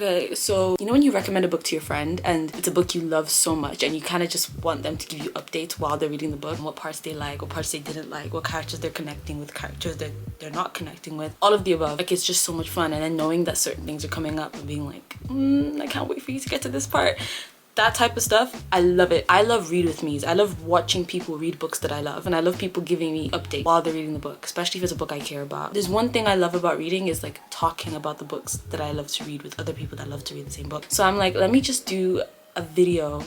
Okay, so you know when you recommend a book to your friend and it's a book you love so much and you kind of just want them to give you updates while they're reading the book, and what parts they like, what parts they didn't like, what characters they're connecting with, characters that they're not connecting with, all of the above. Like, it's just so much fun. And then knowing that certain things are coming up and being like, I can't wait for you to get to this part. That type of stuff, I love it. I love read with me's. I love watching people read books that I love, and I love people giving me updates while they're reading the book, especially if it's a book I care about. There's one thing I love about reading is like talking about the books that I love to read with other people that love to read the same book. So I'm like, let me just do a video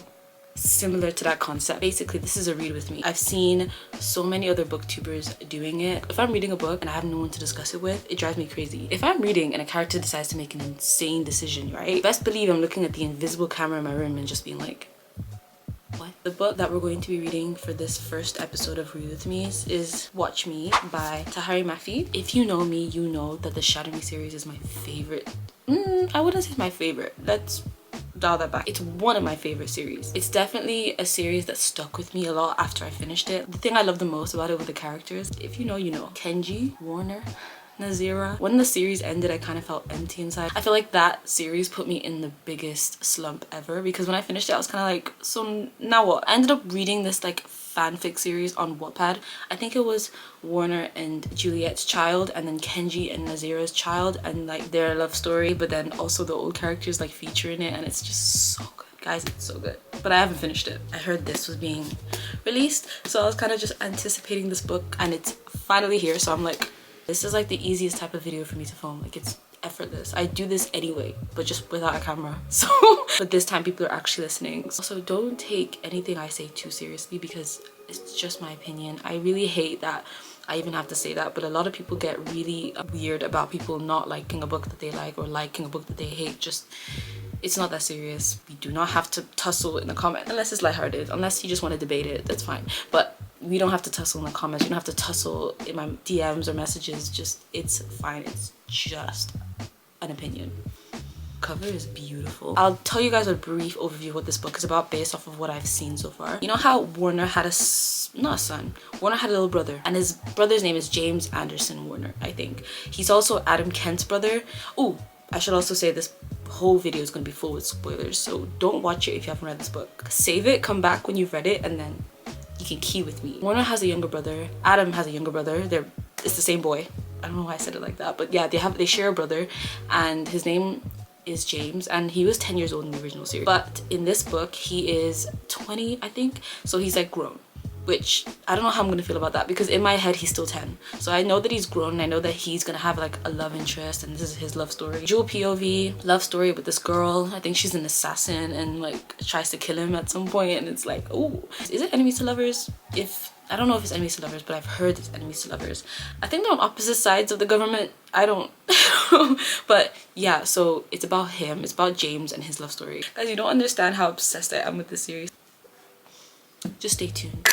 similar to that concept. Basically, this is a read with me. I've seen so many other booktubers doing it. If I'm reading a book and I have no one to discuss it with, it drives me crazy. If I'm reading and a character decides to make an insane decision, right, best believe I'm looking at the invisible camera in my room and just being like, what? The book that we're going to be reading for this first episode of Read With Me is Watch Me by Tahari Mafi. If you know me, you know that the Shadow Me series is my favorite. I wouldn't say it's my favorite. Let's dial that back. It's one of my favorite series. It's definitely a series that stuck with me a lot after I finished it. The thing I love the most about it were the characters. If you know, you know. Kenji, Warner, Nazira. When the series ended, I kind of felt empty inside. I feel like that series put me in the biggest slump ever, because when I finished it, I was kind of like, so now what? I ended up reading this like fanfic series on Wattpad. I think it was Warner and Juliet's child, and then Kenji and Nazira's child, and like their love story, but then also the old characters like feature in it, and it's just so good. Guys, it's so good. But I haven't finished it. I heard this was being released, so I was kind of just anticipating this book, and it's finally here. So I'm like, this is like the easiest type of video for me to film. Like, it's effortless. I do this anyway, but just without a camera. So but this time people are actually listening. Also, don't take anything I say too seriously, because it's just my opinion. I really hate that I even have to say that, but a lot of people get really weird about people not liking a book that they like or liking a book that they hate. Just, it's not that serious. We do not have to tussle in the comment unless it's lighthearted. Unless you just want to debate it, that's fine. But we don't have to tussle in the comments. You don't have to tussle in my DMs or messages. Just, it's fine. It's just an opinion. Cover is beautiful. I'll tell you guys a brief overview of what this book is about based off of what I've seen so far. You know how Warner had not a son. Warner had a little brother, and his brother's name is James Anderson Warner, I think. He's also Adam Kent's brother. Oh, I should also say this whole video is going to be full with spoilers, so don't watch it if you haven't read this book. Save it, come back when you've read it, and then you can key with me. Warner has a younger brother. Adam has a younger brother. It's the same boy. I don't know why I said it like that, but yeah, they share a brother, and his name is James, and he was 10 years old in the original series, but in this book he is 20, I think. So he's like grown, which I don't know how I'm gonna feel about that, because in my head he's still 10. So I know that he's grown, and I know that he's gonna have like a love interest, and this is his love story. Dual POV love story with this girl. I think she's an assassin and like tries to kill him at some point, and it's like, oh, is it enemies to lovers? I don't know if it's enemies to lovers, but I've heard it's enemies to lovers. I think they're on opposite sides of the government. I don't but yeah, so it's about him. It's about James and his love story. Guys, you don't understand how obsessed I am with this series. Just stay tuned.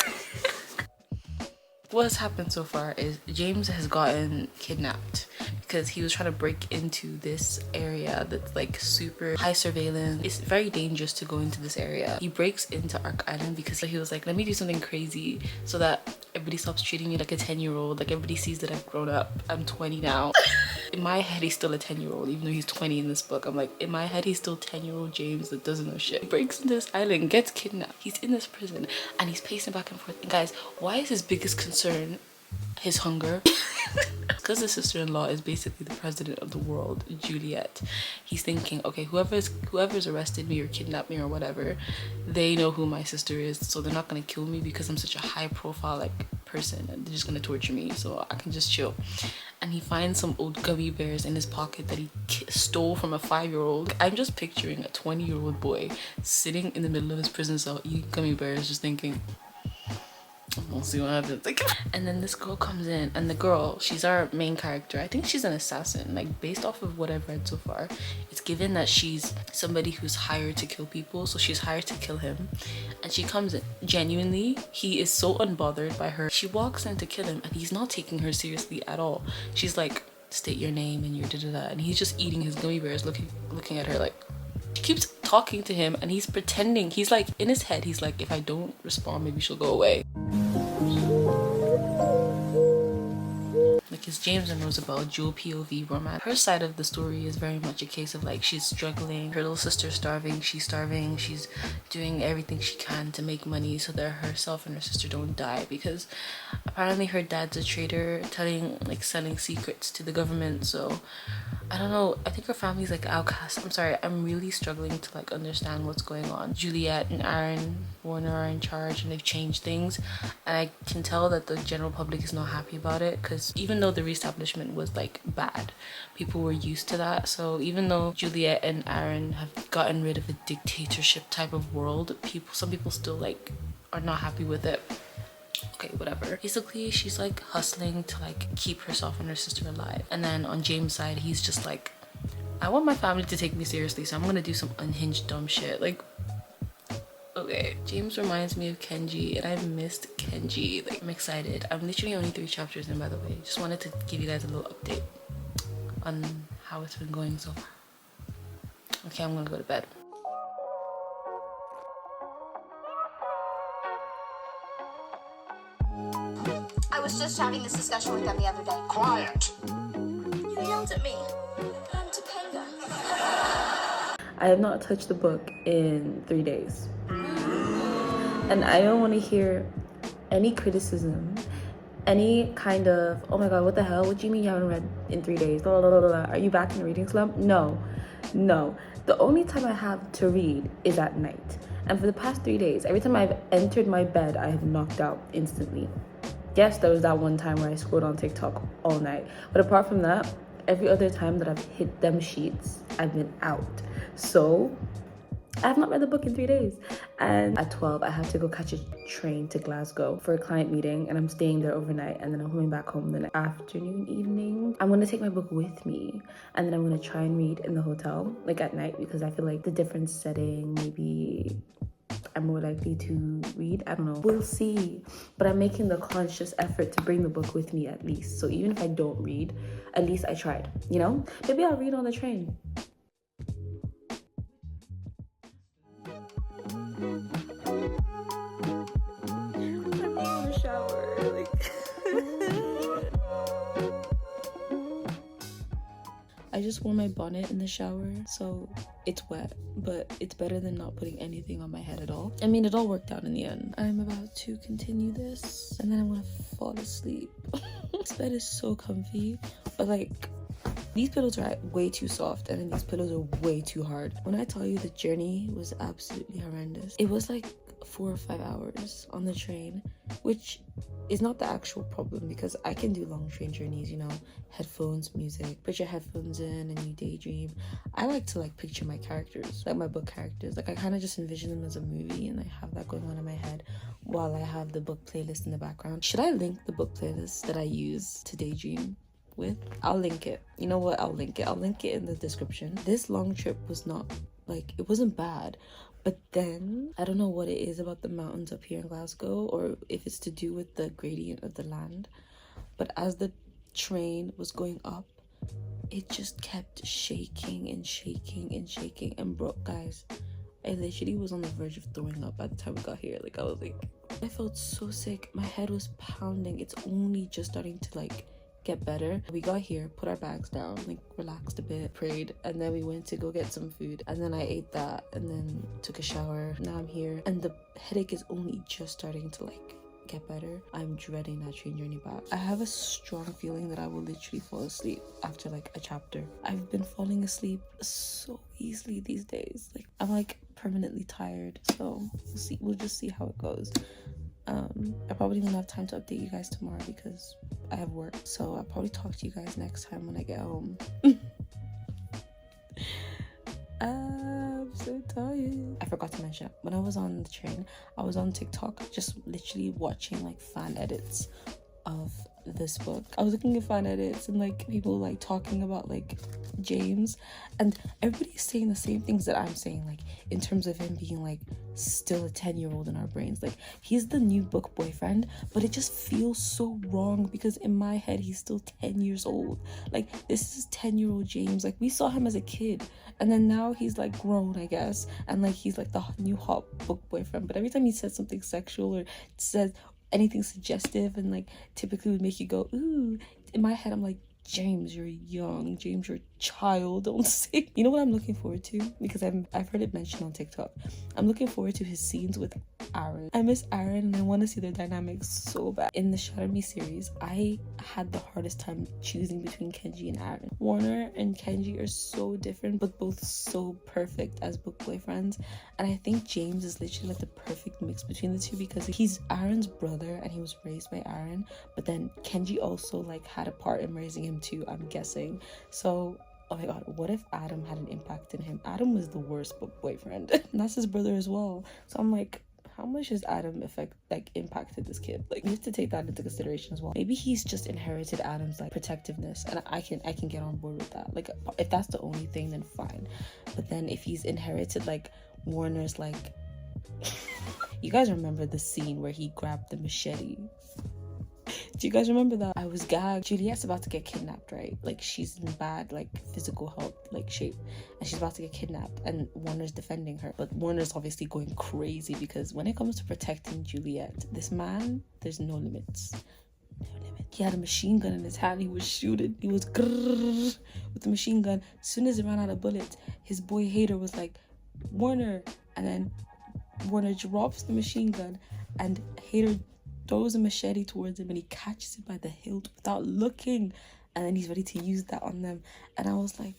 What has happened so far is James has gotten kidnapped because he was trying to break into this area that's like super high surveillance. It's very dangerous to go into this area. He breaks into Ark Island because he was like, let me do something crazy so that everybody stops treating me like a 10-year-old. Like, everybody sees that I've grown up. I'm 20 now. In my head, he's still a 10-year-old, even though he's 20 in this book. I'm like, in my head, he's still 10-year-old James that doesn't know shit. He breaks into this island, gets kidnapped. He's in this prison, and he's pacing back and forth. And guys, why is his biggest concern his hunger? Because his sister-in-law is basically the president of the world, Juliet. He's thinking, okay, whoever's arrested me or kidnapped me or whatever, they know who my sister is, so they're not gonna kill me because I'm such a high-profile like person, and they're just gonna torture me, so I can just chill. And he finds some old gummy bears in his pocket that he stole from a 5-year-old. I'm just picturing a 20-year-old boy sitting in the middle of his prison cell eating gummy bears, just thinking, we'll see what happens. Like, and then this girl comes in, and the girl, she's our main character. I think she's an assassin. Like, based off of what I've read so far, it's given that she's somebody who's hired to kill people, so she's hired to kill him. And she comes in. Genuinely, he is so unbothered by her. She walks in to kill him, and he's not taking her seriously at all. She's like, state your name and your da-da-da, and he's just eating his gummy bears, looking at her like, she keeps talking to him, and he's pretending. He's like, in his head, he's like, if I don't respond, maybe she'll go away. Like, because James and Rosabelle, dual POV romance. Her side of the story is very much a case of like she's struggling, her little sister's starving, she's doing everything she can to make money so that herself and her sister don't die, because apparently her dad's a traitor, selling secrets to the government. So I don't know, I think her family's like outcast. I'm sorry, I'm really struggling to like understand what's going on. Juliet and Aaron Warner are in charge and they've changed things, and I can tell that the general public is not happy about it, because even though the reestablishment was like bad, people were used to that. So even though Juliet and Aaron have gotten rid of a dictatorship type of world, some people still like are not happy with it. Okay, whatever. Basically, she's like hustling to like keep herself and her sister alive. And then on James' side, he's just like, I want my family to take me seriously, so I'm gonna do some unhinged dumb shit. Like, okay. James reminds me of Kenji, and I've missed Kenji. Like, I'm excited. I'm literally only 3 chapters in, by the way. Just wanted to give you guys a little update on how it's been going so far. Okay, I'm gonna go to bed. I was just having this discussion with them the other day. Quiet! You yelled at me. I'm Topanga. I have not touched the book in 3 days. And I don't want to hear any criticism, any kind of, oh my god, what the hell? What do you mean you haven't read in 3 days? Blah, blah, blah, blah. Are you back in the reading slump? No. The only time I have to read is at night. And for the past 3 days, every time I've entered my bed, I have knocked out instantly. Yes, there was that one time where I scrolled on TikTok all night. But apart from that, every other time that I've hit them sheets, I've been out. So I have not read the book in 3 days. And at 12, I have to go catch a train to Glasgow for a client meeting, and I'm staying there overnight, and then I'm coming back home the afternoon, evening. I'm gonna take my book with me, and then I'm gonna try and read in the hotel, like at night, because I feel like the different setting, maybe I'm more likely to read. I don't know. We'll see. But I'm making the conscious effort to bring the book with me at least. So even if I don't read, at least I tried, you know? Maybe I'll read on the train. I'm in the shower. I just wore my bonnet in the shower, so it's wet, but it's better than not putting anything on my head at all. I mean, it all worked out in the end. I'm about to continue this, and then I'm gonna fall asleep. This bed is so comfy, but like, these pillows are way too soft, and then these pillows are way too hard. When I tell you the journey was absolutely horrendous, it was like 4 or 5 hours on the train, which is not the actual problem, because I can do long train journeys, you know, headphones, music, put your headphones in and you daydream. I like to like picture my characters, like my book characters. Like I kind of just envision them as a movie, and I have that going on in my head while I have the book playlist in the background. Should I link the book playlist that I use to daydream with? I'll link it. You know what? I'll link it in the description. This long trip was not like, it wasn't bad. But then, I don't know what it is about the mountains up here in Glasgow, or if it's to do with the gradient of the land, but as the train was going up, it just kept shaking and shaking and shaking. And bro, guys, I literally was on the verge of throwing up by the time we got here. Like, I felt so sick. My head was pounding. It's only just starting to like get better. We got here, put our bags down, like relaxed a bit, prayed, and then we went to go get some food, and then I ate that and then took a shower. Now I'm here, and the headache is only just starting to like get better. I'm dreading that train journey back. I have a strong feeling that I will literally fall asleep after like a chapter. I've been falling asleep so easily these days. Like I'm like permanently tired, so we'll just see how it goes. I probably won't have time to update you guys tomorrow because I have work, so I'll probably talk to you guys next time when I get home. I'm so tired. I forgot to mention, when I was on the train, I was on TikTok just literally watching like fan edits of this book. I was looking at fan edits and like people like talking about like James, and everybody's saying the same things that I'm saying, like in terms of him being like still a 10-year-old in our brains. Like he's the new book boyfriend, but it just feels so wrong because in my head he's still 10 years old. Like this is 10-year-old James. Like we saw him as a kid, and then now he's like grown, I guess, and like he's like the new hot book boyfriend. But every time he says something sexual or says anything suggestive and like typically would make you go ooh, in my head, I'm like, James, you're young. James, you're a child. Don't say. You know what I'm looking forward to? Because I've heard it mentioned on TikTok. I'm looking forward to his scenes with Aaron. I miss Aaron and I want to see their dynamics so bad. In the Shatter Me series, I had the hardest time choosing between Kenji and Aaron. Warner and Kenji are so different, but both so perfect as book boyfriends. And I think James is literally like the perfect mix between the two, because he's Aaron's brother and he was raised by Aaron, but then Kenji also like had a part in raising him too, I'm guessing. So oh my god, what if Adam had an impact in him? Adam was the worst book boyfriend and that's his brother as well. So I'm like, how much has Adam impacted this kid? Like, you have to take that into consideration as well. Maybe he's just inherited Adam's like protectiveness, and I can get on board with that. Like, if that's the only thing, then fine. But then if he's inherited like Warner's like you guys remember the scene where he grabbed the machete? Do you guys remember that? I was gagged. Juliet's about to get kidnapped, right? Like, she's in bad like physical health like shape, and she's about to get kidnapped, and Warner's defending her. But Warner's obviously going crazy, because when it comes to protecting Juliet, this man, there's no limits. No limit. He had a machine gun in his hand. He was shooting. He was grrr with the machine gun. As soon as it ran out of bullets, his boy Hader was like, Warner, and then Warner drops the machine gun, and Hader throws a machete towards him, and he catches it by the hilt without looking, and then he's ready to use that on them. And I was like,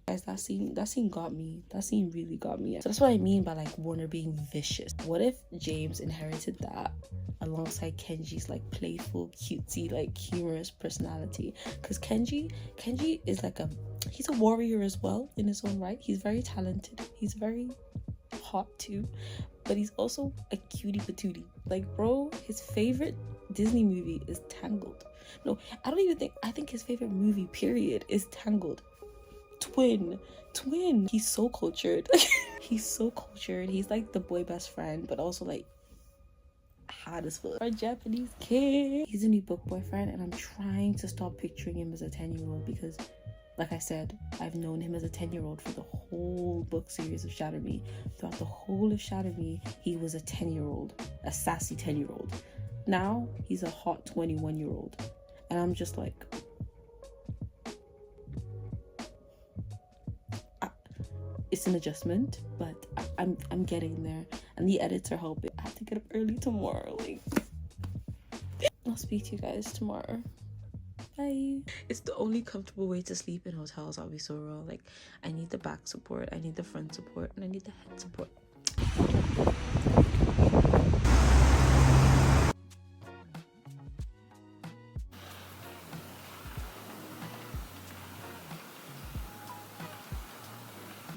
guys, that scene got me. That scene really got me. So that's what I mean by like Warner being vicious. What if James inherited that alongside Kenji's like playful, cutesy, like humorous personality? Because Kenji is like he's a warrior as well in his own right. He's very talented. He's very hot too, but he's also a cutie patootie. Like, bro, his favorite Disney movie is Tangled. No, I think his favorite movie period is Tangled. Twin. He's so cultured. He's so cultured. He's like the boy best friend, but also like hot as fuck. Our Japanese kid. He's a new book boyfriend, and I'm trying to stop picturing him as a 10-year-old, because like I said, I've known him as a 10-year-old for the whole book series of Shatter Me. Throughout the whole of Shatter Me, he was a 10-year-old, a sassy 10-year-old. Now, he's a hot 21-year-old. And I'm just like, it's an adjustment, but I'm getting there. And the edits are helping. I have to get up early tomorrow. Like, I'll speak to you guys tomorrow. Bye. It's the only comfortable way to sleep in hotels, I'll be so real. Like, I need the back support, I need the front support, and I need the head support.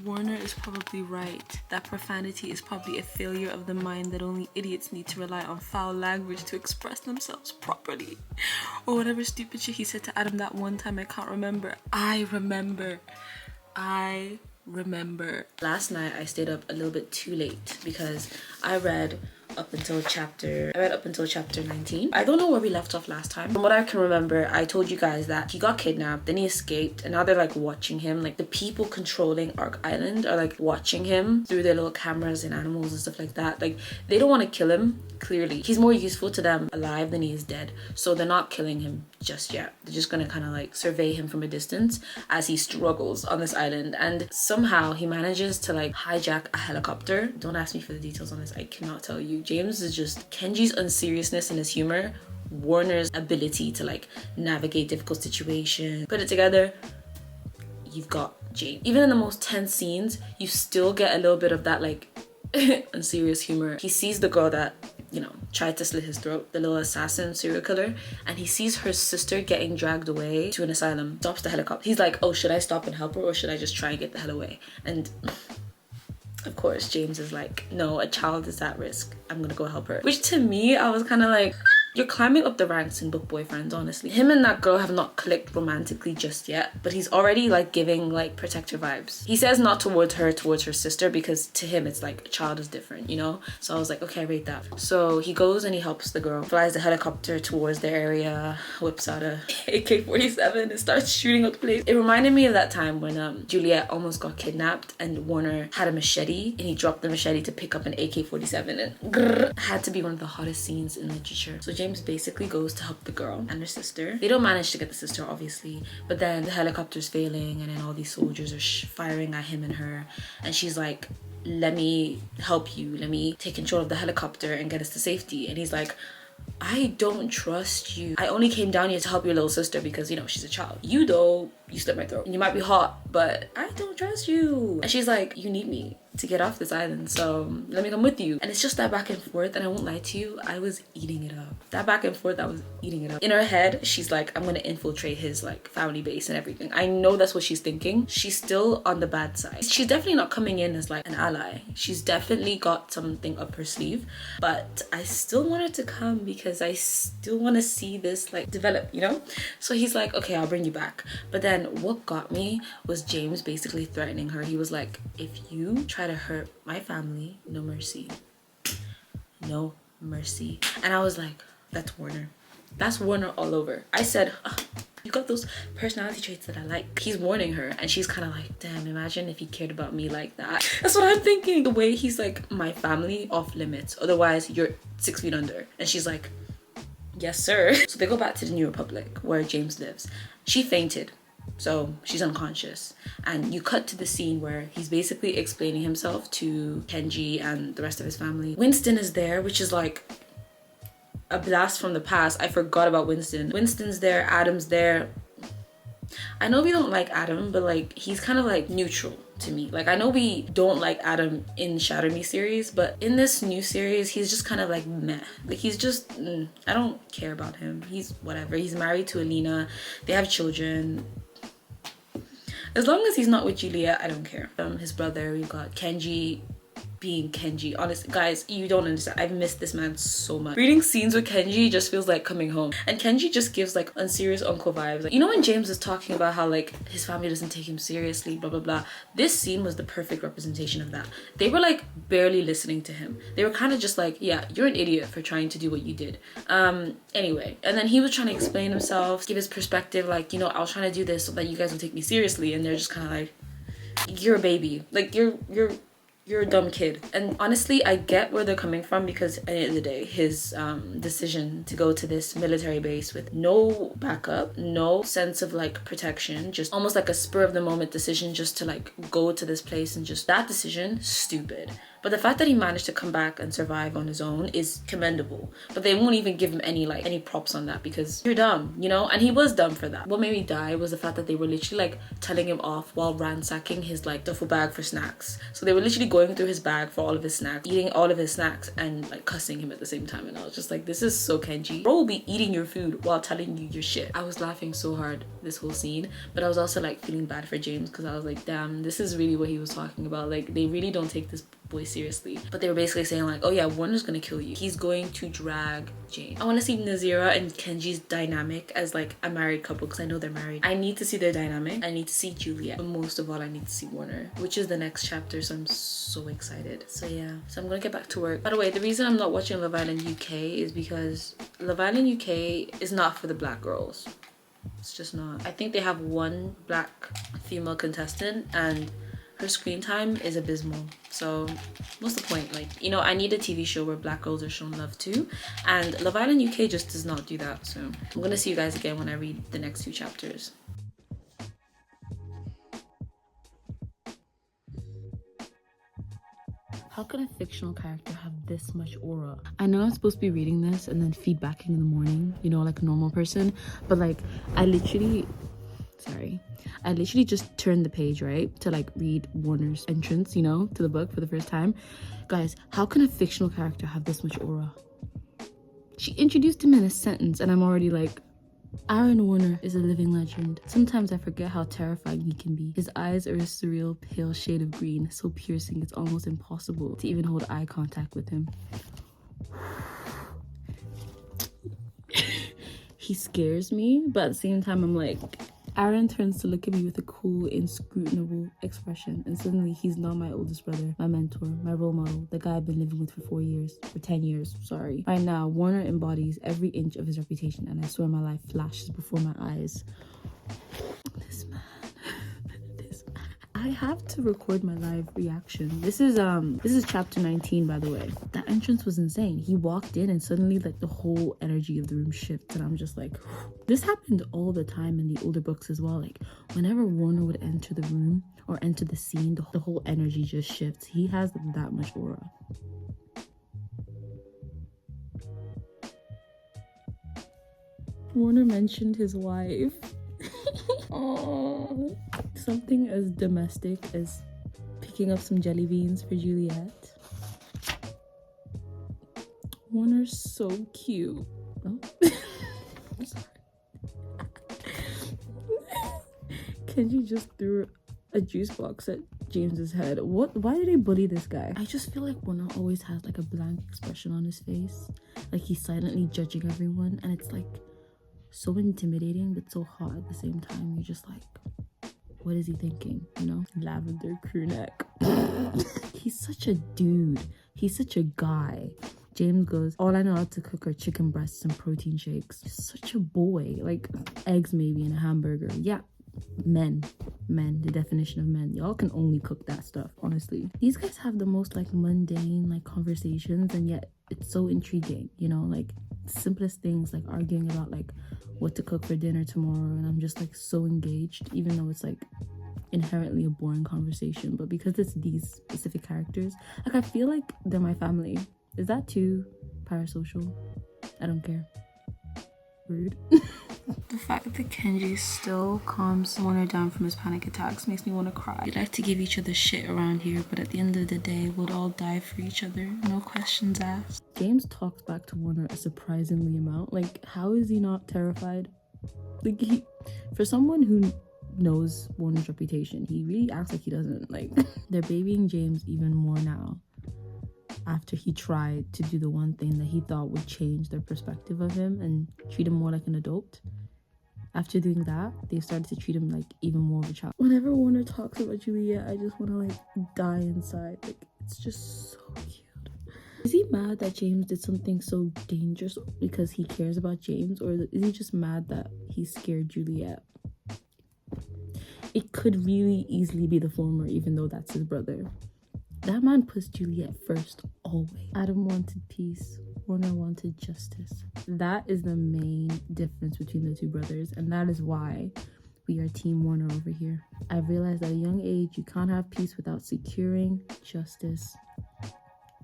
Warner is probably right. That profanity is probably a failure of the mind, that only idiots need to rely on foul language to express themselves properly. Or whatever stupid shit he said to Adam that one time, I can't remember. I remember. Last night I stayed up a little bit too late because I read up until chapter 19. I don't know where we left off last time. From what I can remember, I told you guys that he got kidnapped, then he escaped, and now they're like watching him. Like, the people controlling Ark Island are like watching him through their little cameras and animals and stuff like that. Like, they don't want to kill him, clearly. He's more useful to them alive than he is dead, so they're not killing him just yet. They're just gonna kind of like survey him from a distance as he struggles on this island. And somehow he manages to like hijack a helicopter. Don't ask me for the details on this, I cannot tell you. James is just Kenji's unseriousness and his humor, Warner's ability to like navigate difficult situations. Put it together, you've got James. Even in the most tense scenes, you still get a little bit of that like unserious humor. He sees the girl that, you know, tried to slit his throat, the little assassin serial killer, and he sees her sister getting dragged away to an asylum. Stops the helicopter. He's like, oh, should I stop and help her, or should I just try and get the hell away? And of course, James is like, no, a child is at risk. I'm gonna go help her. Which to me, I was kind of like, you're climbing up the ranks in book boyfriends, honestly. Him and that girl have not clicked romantically just yet, but he's already like giving like protector vibes. He says not towards her sister, because to him it's like a child is different, you know? So I was like, okay, I rate that. So he goes and he helps the girl, flies the helicopter towards their area, whips out a AK-47 and starts shooting up the place. It reminded me of that time when Juliet almost got kidnapped and Warner had a machete and he dropped the machete to pick up an AK-47, and grrr, had to be one of the hottest scenes in literature. So James basically goes to help the girl and her sister. They don't manage to get the sister, obviously, but then the helicopter's failing, and then all these soldiers are firing at him and her, and she's like, let me help you, let me take control of the helicopter and get us to safety. And he's like, I don't trust you. I only came down here to help your little sister because, you know, she's a child. You though, you slit my throat. And you might be hot, but I don't trust you. And she's like, you need me to get off this island, so let me come with you. And it's just that back and forth, and I won't lie to you, I was eating it up. That back and forth, I was eating it up. In her head, she's like, I'm gonna infiltrate his like family base and everything. I know that's what she's thinking. She's still on the bad side. She's definitely not coming in as like an ally. She's definitely got something up her sleeve, but I still want her to come because I still want to see this like develop, you know? So he's like, okay, I'll bring you back. But then what got me was James basically threatening her. He was like, if you try to hurt my family, no mercy. No mercy. And I was like, that's Warner. That's Warner all over. I said, you got those personality traits that I like. He's warning her, and she's kind of like, damn, imagine if he cared about me like that. That's what I'm thinking. The way he's like, my family off limits, otherwise you're 6 feet under. And she's like, yes sir. So they go back to the New Republic where James lives. She fainted, so she's unconscious, and you cut to the scene where he's basically explaining himself to Kenji and the rest of his family. Winston is there, which is like a blast from the past. I forgot about Winston. Winston's there, Adam's there. I know we don't like Adam, but like he's kind of like neutral to me. Like I know we don't like Adam in Shatter Me series, but in this new series he's just kind of like meh. Like he's just I don't care about him. He's whatever. He's married to Alina, they have children. As long as he's not with Juliet, I don't care. His brother, we've got Kenji being Kenji. Honestly, guys, you don't understand. I've missed this man so much. Reading scenes with Kenji just feels like coming home. And Kenji just gives like unserious uncle vibes. Like, you know when James was talking about how like his family doesn't take him seriously, blah, blah, blah. This scene was the perfect representation of that. They were like barely listening to him. They were kind of just like, yeah, you're an idiot for trying to do what you did. Anyway, and then he was trying to explain himself, give his perspective, like, you know, I was trying to do this so that you guys will take me seriously. And they're just kind of like, you're a baby. Like, you're a dumb kid. And honestly, I get where they're coming from, because at the end of the day, his decision to go to this military base with no backup, no sense of like protection, just almost like a spur of the moment decision just to like go to this place, and just that decision, stupid. But the fact that he managed to come back and survive on his own is commendable. But they won't even give him any props on that, because you're dumb, you know? And he was dumb for that. What made me die was the fact that they were literally like telling him off while ransacking his like duffel bag for snacks. So they were literally going through his bag for all of his snacks, eating all of his snacks, and like cussing him at the same time. And I was just like, this is so Kenji. Bro will be eating your food while telling you your shit. I was laughing so hard this whole scene, but I was also like feeling bad for James, because I was like, damn, this is really what he was talking about. Like, they really don't take this boy seriously. But they were basically saying like, oh yeah, Warner's gonna kill you. He's going to drag Jane. I want to see Nazira and Kenji's dynamic as like a married couple, because I know they're married. I need to see their dynamic. I need to see Juliet. But most of all, I need to see Warner, which is the next chapter. So I'm so excited. So yeah, so I'm gonna get back to work. By the way, the reason I'm not watching Love Island UK is because Love Island UK is not for the black girls. It's just not. I think they have one black female contestant, and her screen time is abysmal. So what's the point? Like, you know, I need a TV show where black girls are shown love too, and Love Island UK just does not do that. So I'm gonna see you guys again when I read the next 2 chapters. How can a fictional character have this much aura? I know I'm supposed to be reading this and then feedbacking in the morning, you know, like a normal person, but like I literally just turned the page, right, to like read Warner's entrance, you know, to the book for the first time. Guys, how can a fictional character have this much aura? She introduced him in a sentence and I'm already like, Aaron Warner is a living legend. Sometimes I forget how terrifying he can be. His eyes are a surreal pale shade of green, so piercing it's almost impossible to even hold eye contact with him. He scares me, but at the same time I'm like, Aaron turns to look at me with a cool, inscrutable expression, and suddenly he's not my oldest brother, my mentor, my role model, the guy I've been living with for 10 years, sorry. Right now, Warner embodies every inch of his reputation, and I swear my life flashes before my eyes. This man. I have to record my live reaction. This is chapter 19, by the way. That entrance was insane. He walked in and suddenly like the whole energy of the room shifted, and I'm just like, this happened all the time in the older books as well. Like whenever Warner would enter the room or enter the scene, the whole energy just shifts. He has that much aura. Warner mentioned his wife. Oh, something as domestic as picking up some jelly beans for Juliet. Warner's so cute. Oh. I'm sorry. Kenji just threw a juice box at James's head. What? Why did they bully this guy? I just feel like Warner always has like a blank expression on his face, like he's silently judging everyone, and it's like so intimidating but so hot at the same time. You're just like, what is he thinking? You know, lavender crew neck. He's such a dude. He's such a guy. James goes, all I know how to cook are chicken breasts and protein shakes. He's such a boy. Like eggs maybe and a hamburger. Yeah, men, the definition of men. Y'all can only cook that stuff, honestly. These guys have the most like mundane like conversations, and yet it's so intriguing, you know, like simplest things, like arguing about like what to cook for dinner tomorrow, and I'm just like so engaged, even though it's like inherently a boring conversation. But because it's these specific characters, like I feel like they're my family. Is that too parasocial? I don't care. Rude. The fact that Kenji still calms Warner down from his panic attacks makes me want to cry. We like to give each other shit around here, but at the end of the day, we'll all die for each other. No questions asked. James talks back to Warner a surprisingly amount. Like, how is he not terrified? Like, for someone who knows Warner's reputation, he really acts like he doesn't. Like, they're babying James even more now, after he tried to do the one thing that he thought would change their perspective of him and treat him more like an adult. After doing that, they started to treat him like even more of a child. Whenever Warner talks about Juliet, I just want to like die inside. Like, it's just so cute. Is he mad that James did something so dangerous because he cares about James, or is he just mad that he scared Juliet? It could really easily be the former, even though that's his brother. That man puts Juliet first, always. Adam wanted peace. Warner wanted justice. That is the main difference between the two brothers, and that is why we are Team Warner over here. I realized at a young age, you can't have peace without securing justice.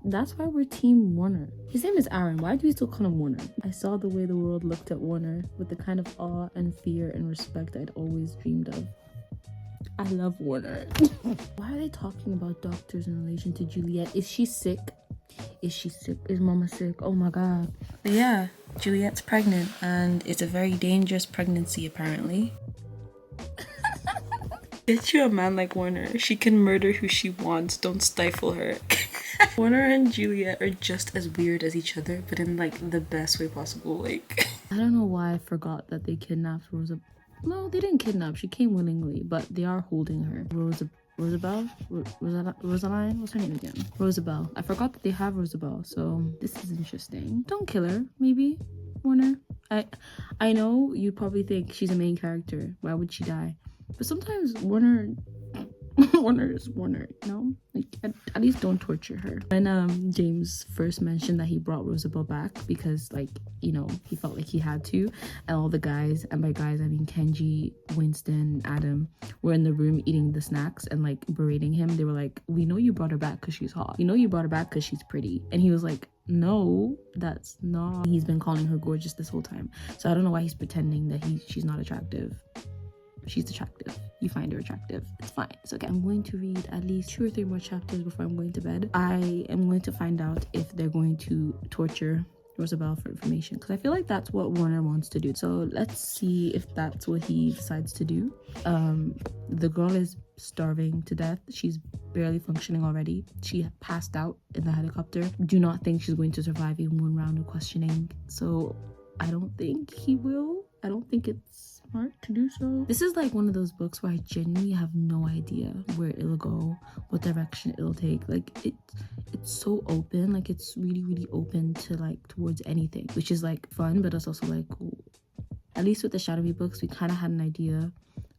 That's why we're Team Warner. His name is Aaron. Why do we still call him Warner? I saw the way the world looked at Warner with the kind of awe and fear and respect I'd always dreamed of. I love Warner. Why are they talking about doctors in relation to Juliet? Is she sick? Is she sick? Is mama sick? Oh my god. But yeah, Juliet's pregnant, and it's a very dangerous pregnancy apparently. Get you a man like Warner. She can murder who she wants. Don't stifle her. Warner and Juliet are just as weird as each other, but in like the best way possible. Like, I don't know why I forgot that they kidnapped Rosa. No, they didn't kidnap. She came willingly, but they are holding her. Rosabelle? Rosaline? What's her name again? Rosabelle. I forgot that they have Rosabelle, so this is interesting. Don't kill her, maybe, Warner. I know you'd probably think she's a main character. Why would she die? But sometimes Warner is Warner, you know? Like, at least don't torture her. When James first mentioned that he brought Rosabelle back because, like, you know, he felt like he had to, and all the guys, and by guys I mean Kenji, Winston, Adam, were in the room eating the snacks and like berating him. They were like, we know you brought her back because she's hot. You know you brought her back because she's pretty. And he was like, no, that's not. He's been calling her gorgeous this whole time. So I don't know why he's pretending that she's not attractive. She's attractive. You find her attractive. It's fine. It's okay. I'm going to read at least 2 or 3 more chapters before I'm going to bed. I am going to find out if they're going to torture Rosabelle for information, because I feel like that's what Warner wants to do. So let's see if that's what he decides to do. The girl is starving to death. She's barely functioning already. She passed out in the helicopter. Do not think she's going to survive even 1 round of questioning. So I don't think he will. I don't think it's smart to do so. This is like one of those books where I genuinely have no idea where it'll go, what direction it'll take. Like it's so open. Like it's really open to like towards anything, which is like fun, but it's also like, ooh. At least with the Shadowy books, we kind of had an idea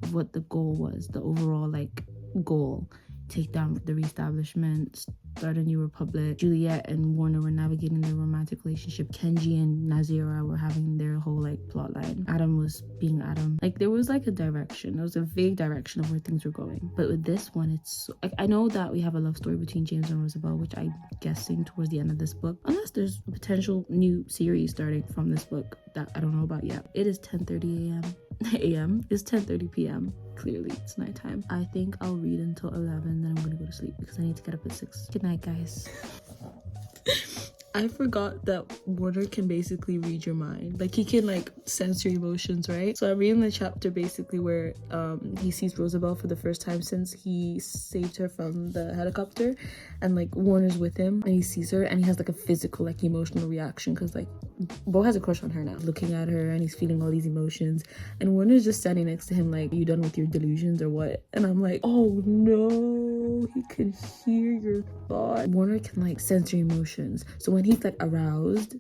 of what the goal was, the overall like goal: take down the reestablishment, start a new republic. Juliet and Warner were navigating their romantic relationship. Kenji and Nazira were having their whole like plot line. Adam was being Adam. Like there was like a direction. There was a vague direction of where things were going. But with this one, it's so, like, I know that we have a love story between James and Rosabelle, which I'm guessing towards the end of this book, unless there's a potential new series starting from this book that I don't know about yet. It is 10:30 a.m. It's 10:30 p.m. Clearly it's nighttime. I think I'll read until 11, then I'm gonna go to sleep because I need to get up at 6. Good night, guys. I forgot that Warner can basically read your mind. Like he can like sense your emotions, right? So I'm reading the chapter basically where he sees Rosabelle for the first time since he saved her from the helicopter, and like Warner's with him and he sees her and he has like a physical like emotional reaction because like Bo has a crush on her now, looking at her, and he's feeling all these emotions, and Warner's just standing next to him like, are you done with your delusions or what? And I'm like, oh no, he can hear your thought. Warner can like sense your emotions, so when he's like aroused,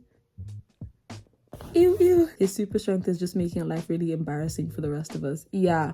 ew, his super strength is just making life really embarrassing for the rest of us. Yeah.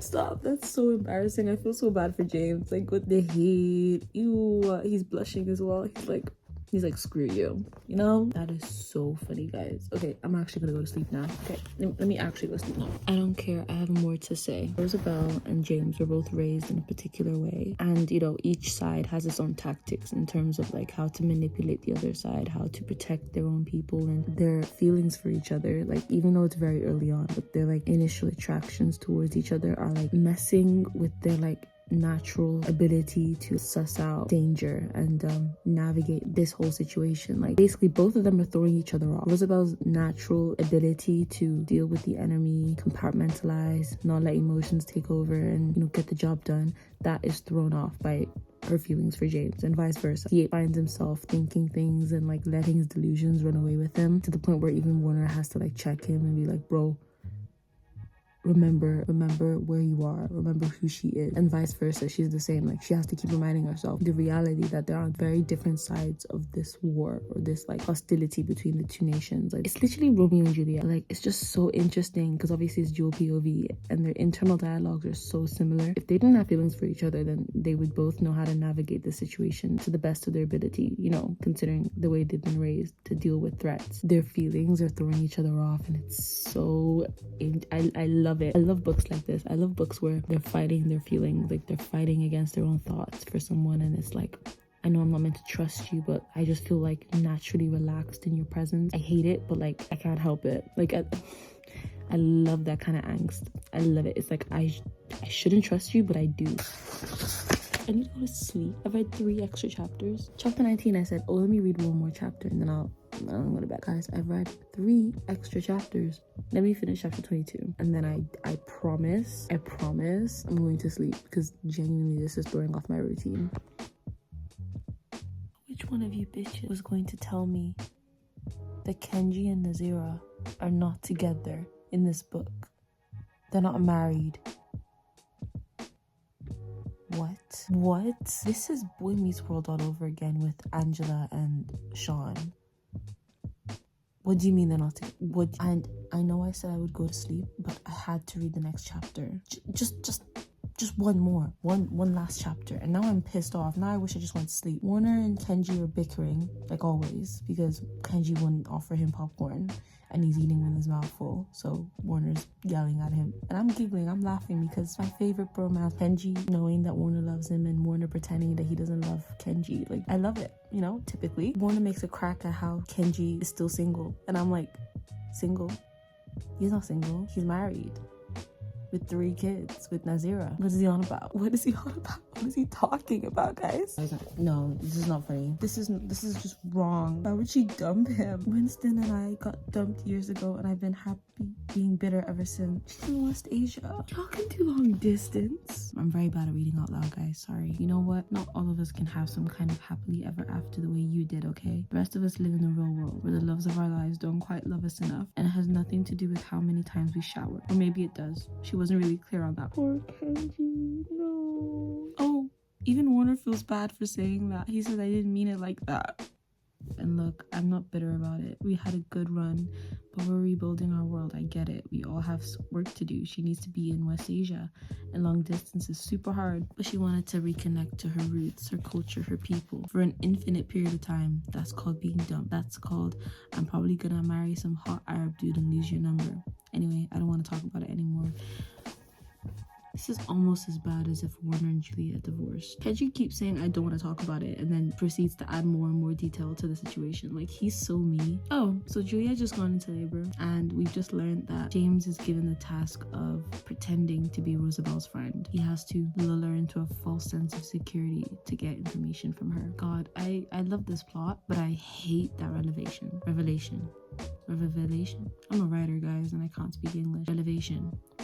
Stop, that's so embarrassing. I feel so bad for James, like with the hate. Ew, he's blushing as well. He's like, screw you, you know? That is so funny, guys. Okay, I'm actually gonna go to sleep now. Okay, let me actually go to sleep now. I don't care, I have more to say. Rosabelle and James were both raised in a particular way, and you know, each side has its own tactics in terms of like how to manipulate the other side, how to protect their own people and their feelings for each other. Like even though it's very early on, but their like initial attractions towards each other are like messing with their like natural ability to suss out danger and navigate this whole situation. Like basically both of them are throwing each other off. Rosabelle's natural ability to deal with the enemy, compartmentalize, not let emotions take over, and you know, get the job done, that is thrown off by her feelings for James, and vice versa. He finds himself thinking things and like letting his delusions run away with him, to the point where even Warner has to like check him and be like, bro, remember where you are, remember who she is, and vice versa. She's the same. Like she has to keep reminding herself the reality that they're on very different sides of this war, or this like hostility between the two nations. Like it's literally Romeo and Juliet. Like it's just so interesting because obviously it's dual POV and their internal dialogues are so similar. If they didn't have feelings for each other, then they would both know how to navigate the situation to the best of their ability, you know, considering the way they've been raised to deal with threats. Their feelings are throwing each other off, and it's so I love it. I love books like this. I love books where they're fighting their feelings, like they're fighting against their own thoughts for someone, and it's like, I know I'm not meant to trust you, but I just feel like naturally relaxed in your presence. I hate it, but like I can't help it. Like I love that kind of angst. I love it. It's like I shouldn't trust you, but I do. I need to go to sleep. I've read 3 extra chapters. Chapter 19, I said, oh, let me read one more chapter and then I'll go to bed. Guys, I've read 3 extra chapters. Let me finish chapter 22. And then I promise I'm going to sleep, because genuinely this is throwing off my routine. Which one of you bitches was going to tell me that Kenji and Nazira are not together in this book? They're not married. What? This is Boy Meets World all over again with Angela and Sean. What do you mean they're not together? What? And I know I said I would go to sleep, but I had to read the next chapter. Just one more. One last chapter. And now I'm pissed off. Now I wish I just went to sleep. Warner and Kenji are bickering, like always, because Kenji wouldn't offer him popcorn and he's eating with his mouth full. So Warner's yelling at him. And I'm giggling, I'm laughing, because it's my favorite bromance. Kenji knowing that Warner loves him and Warner pretending that he doesn't love Kenji. Like, I love it, you know, typically. Warner makes a crack at how Kenji is still single. And I'm like, single? He's not single. He's married. With 3 kids, with Nazira. What is he on about? What is he talking about, guys? No, this is not funny. This is just wrong. Why would she dump him? Winston and I got dumped years ago, and I've been happy being bitter ever since. She's in West Asia. Y'all can do long distance. I'm very bad at reading out loud, guys. Sorry. You know what? Not all of us can have some kind of happily ever after the way you did, okay? The rest of us live in the real world, where the loves of our lives don't quite love us enough, and it has nothing to do with how many times we shower. Or maybe it does. She wasn't really clear on that. Poor Kenji, no. Oh, even Warner feels bad for saying that. He says, I didn't mean it like that. And look, I'm not bitter about it. We had a good run, but we're rebuilding our world. I get it. We all have work to do. She needs to be in West Asia, and long distance is super hard. But she wanted to reconnect to her roots, her culture, her people for an infinite period of time. That's called being dumb. That's called, I'm probably gonna marry some hot Arab dude and lose your number. Anyway, I don't want to talk about it anymore. This is almost as bad as if Warner and Juliet divorced. Kenji keeps saying I don't want to talk about it and then proceeds to add more and more detail to the situation. Like, he's so mean. Oh, so Juliet just gone into labor, and we've just learned that James is given the task of pretending to be Rosabelle's friend. He has to lull her into a false sense of security to get information from her. God, I love this plot, but I hate that revelation. I'm a writer, guys, and I can't speak English.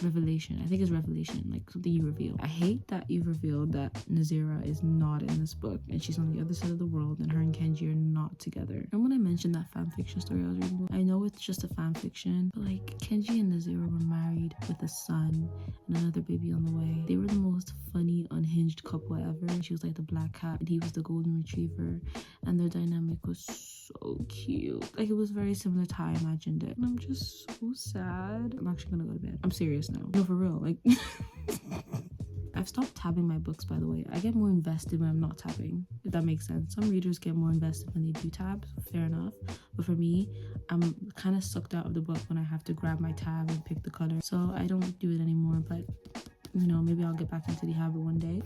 Revelation. I think it's revelation, like something you reveal. I hate that you've revealed that Nazira is not in this book and she's on the other side of the world and her and Kenji are not together. And when I mentioned that fan fiction story I was reading, I know it's just a fan fiction, but like Kenji and Nazira were married with a son and another baby on the way. They were the most funny, unhinged couple ever. She was like the black cat and he was the golden retriever, and their dynamic was so cute. Like, it was very similar to how I imagined it. And I'm just so sad. I'm actually gonna go to bed. I'm serious now. No, for real. Like, I've stopped tabbing my books, by the way. I get more invested when I'm not tabbing, if that makes sense. Some readers get more invested when they do tab, so fair enough. But for me, I'm kind of sucked out of the book when I have to grab my tab and pick the color. So I don't do it anymore, but you know, maybe I'll get back into the habit one day.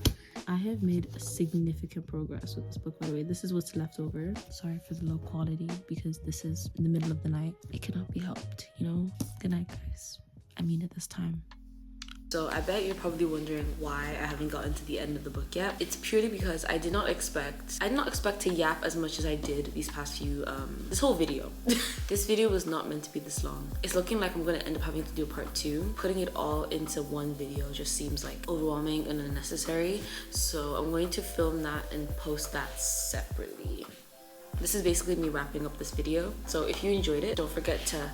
I have made significant progress with this book, by the way. This is what's left over. Sorry for the low quality, because this is in the middle of the night. It cannot be helped, you know? Good night, guys. Amina this time. So I bet you're probably wondering why I haven't gotten to the end of the book yet. It's purely because I did not expect to yap as much as I did these past few, this whole video. This video was not meant to be this long. It's looking like I'm gonna end up having to do part 2. Putting it all into one video just seems like overwhelming and unnecessary. So I'm going to film that and post that separately. This is basically me wrapping up this video. So if you enjoyed it, don't forget to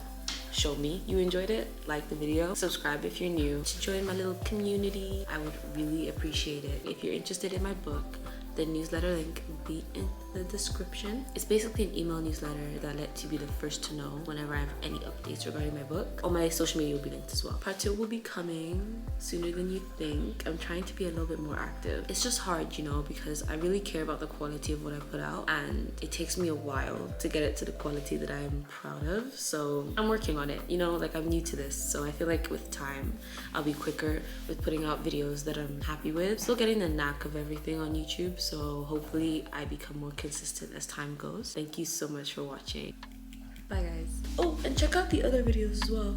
show me you enjoyed it, like the video, subscribe if you're new, to join my little community. I would really appreciate it. If you're interested in my book, the newsletter link will be in the description. It's basically an email newsletter that lets you be the first to know whenever I have any updates regarding my book. All my social media will be linked as well. Part 2 will be coming sooner than you think. I'm trying to be a little bit more active. It's just hard, you know, because I really care about the quality of what I put out, and it takes me a while to get it to the quality that I'm proud of. So I'm working on it, you know, like I'm new to this. So I feel like with time, I'll be quicker with putting out videos that I'm happy with. Still getting the knack of everything on YouTube. So hopefully I become more consistent as time goes. Thank you so much for watching. Bye guys. Oh, and check out the other videos as well.